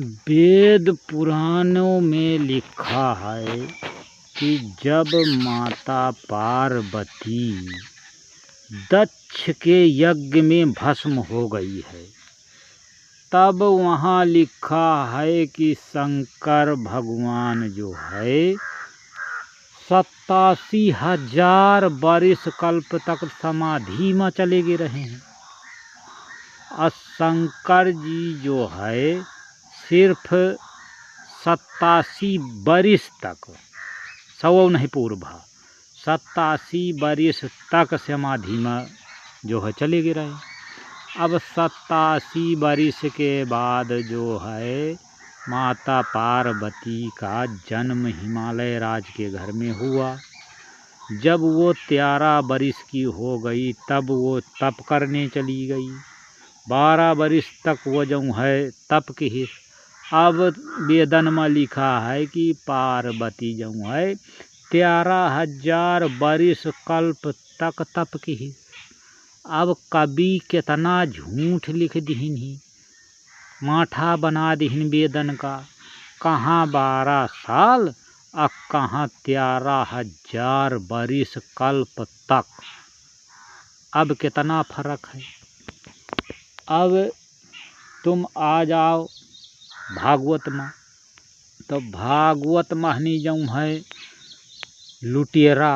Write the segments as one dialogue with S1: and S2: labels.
S1: वेद पुराणों में लिखा है कि जब माता पार्वती दक्ष के यज्ञ में भस्म हो गई है, तब वहाँ लिखा है कि शंकर भगवान जो है 87,000 वर्ष कल्प तक समाधि में चले गए रहे हैं। और शंकर जी जो है सिर्फ 87 वर्ष तक, 100 नहीं पूर्व, 87 वर्ष तक समाधि में जो है चले गए रहे। अब 87 वर्ष के बाद जो है माता पार्वती का जन्म हिमालय राज के घर में हुआ। जब वो 13 वर्ष की हो गई तब वो तप करने चली गई। 12 वर्ष तक वो जो है तप की ही। अब वेदन में लिखा है कि पार्वती जो है 13,000 वर्ष कल्प तक तप की ही। अब कवि कितना झूठ लिख दीन ही, माठा बना दीन वेदन का। कहाँ 12 साल और कहाँ 13,000 वर्ष कल्प तक। अब कितना फर्क है। अब तुम आ जाओ भागवत में, तो भागवत महनी जो है लुटेरा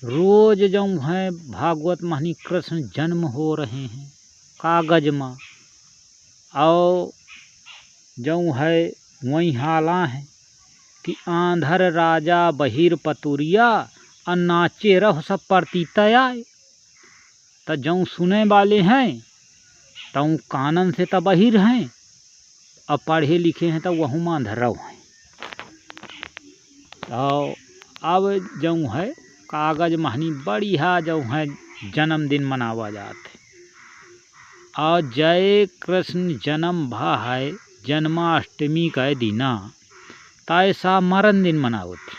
S1: रोज जो है भागवत महनी कृष्ण जन्म हो रहे हैं कागज में, और जो है वही हाला है कि आंधर राजा बहिर पतुरिया और नाचे रहो सब प्रतीत आए। तो जो सुने वाले हैं तो कानन से तो बहिर हैं, और पढ़े लिखे हैं तो वह मांधरव हैं। तो अब जो है कागज महनी बढ़िया जो है जन्मदिन मनावा जाते। और जय कृष्ण जन्म भा है जन्माष्टमी का दिना, तो ऐसा मरण दिन मनावती।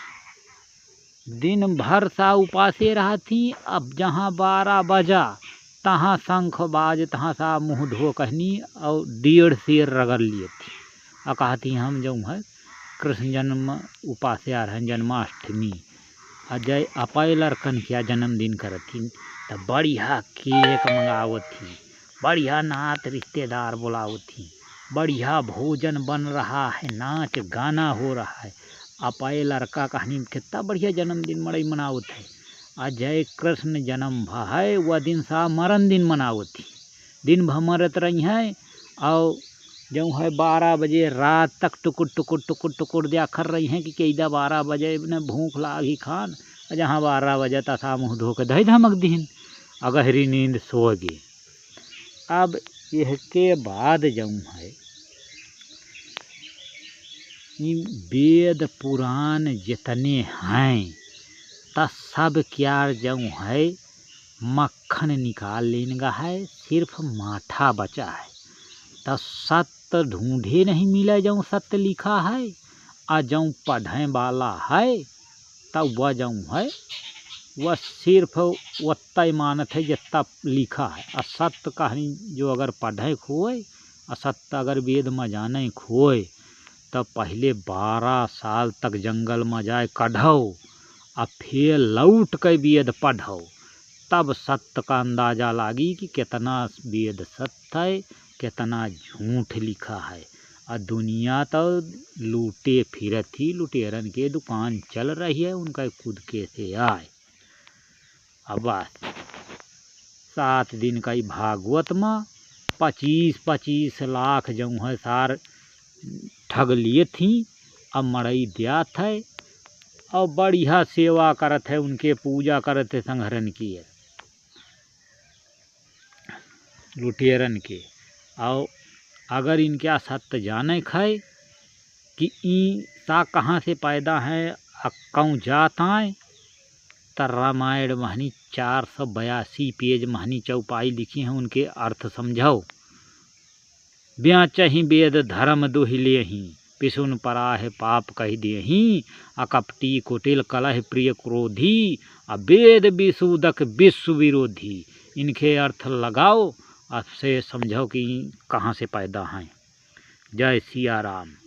S1: दिन भर सा उपासे रहती। अब जहाँ 12 बजा तहाँ शंख बाज, तहाँ सा मुँह धो कहनी और 1.5 शेर रगड़ लिए थी और कहती हम जो है कृष्ण जन्म उपासे आ रहे जन्माष्टमी। अजय अपय लड़कन क्या जन्मदिन करती। तो बढ़िया केक मंगावती, बढ़िया नात रिश्तेदार बुलावती, बढ़िया भोजन बन रहा है, नाच गाना हो रहा है। अपय लड़का कहानी कितना बढ़िया जन्मदिन मड़ई मनावत है। अजय कृष्ण जन्म भा है वह दिन सा मरण दिन मनावती। दिन भर मरत रही हैं और जो है 12 बजे रात तक टुकुर टुकुर टुकुर टुकुर दिया कर रही हैं कि कैदा 12 बजे ने भूख लागी खान। जहाँ 12 बजे तथा मुँह धो के दही धमक दीन अगहरी नींद सो गए। अब इसके बाद जो है वेद पुराण जितने हैं तो सब क्या जो है मक्खन निकाल लेने है, सिर्फ माठा बचा है। तो सत्य ढूंढे नहीं मिले जो सत्य लिखा है, और जो पढ़ने वाला है तो वह जो है वह सिर्फ वत्ता मानत है जितना लिखा है। असत्य कहानी जो अगर पढ़े खोए, असत्य अगर वेद में जाने खोए, तो पहले 12 साल तक जंगल में जाए कढ़ो और फिर लौट के वेद पढ़ो, तब सत्य का अंदाज़ा लागी कि कितना वेद सत्य है, कितना झूठ लिखा है। और दुनिया तो लूटे फिरती, लुटेरन के दुकान चल रही है, उनका खुद कैसे आए। अब 7 दिन का ही भागवत में 25-25 लाख जो है सार ठग लिए थी। अब मड़ई दियात है और बढ़िया सेवा करत है, उनके पूजा करत है संहरण की है लुटेरन के। और अगर इनके सत्य जाने खाए कि ई सा कहाँ से पैदा है कौं जात आए, तो रामायण महनी 482 पेज महनी चौपाई लिखी हैं, उनके अर्थ समझाओ। ब्याचहि वेद धर्म दोहिले ही, पिसुन पराह पाप कह देही, अकपटी कुटिल कलह प्रिय क्रोधी, वेद विशुदक विश्व विरोधी। इनके अर्थ लगाओ, अब से समझो कि कहाँ से पैदा हैं। जय सिया राम।